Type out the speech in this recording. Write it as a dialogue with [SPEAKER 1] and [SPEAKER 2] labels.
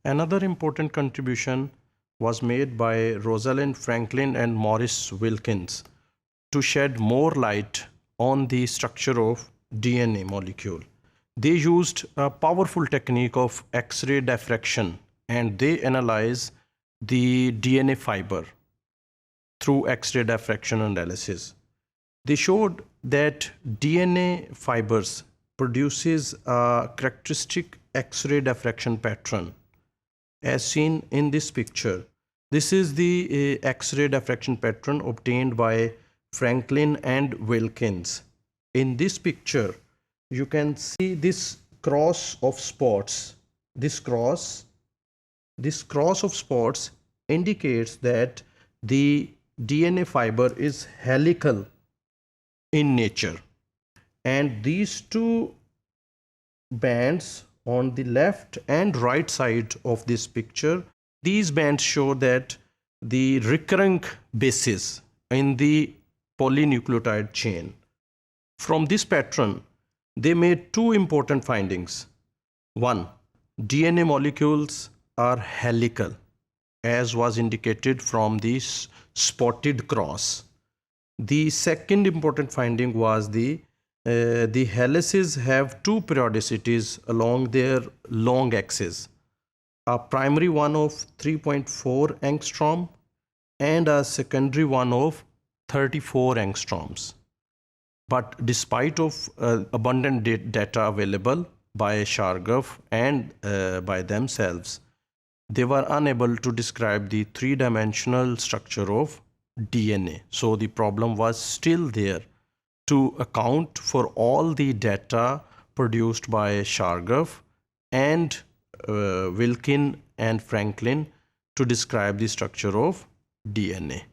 [SPEAKER 1] Another important contribution was made by Rosalind Franklin and Maurice Wilkins to shed more light on the structure of DNA molecule. They used a powerful technique of X-ray diffraction, and they analyzed the DNA fiber through X-ray diffraction analysis. They showed that DNA fibers produces a characteristic X-ray diffraction pattern as seen in this picture. This is the X-ray diffraction pattern obtained by Franklin and Wilkins. In this picture, you can see this cross of spots. This cross of spots indicates that the DNA fiber is helical in nature, and these two bands on the left and right side of this picture, these bands show that the recurring bases in the polynucleotide chain. From this pattern, they made two important findings. One, DNA molecules are helical, as was indicated from this spotted cross. The second important finding was the helices have two periodicities along their long axis, a primary one of 3.4 angstrom and a secondary one of 34 angstroms. But despite of abundant data available by Shargaf and by themselves, they were unable to describe the three-dimensional structure of DNA. So the problem was still there to account for all the data produced by Shargaf and Wilkin and Franklin to describe the structure of DNA.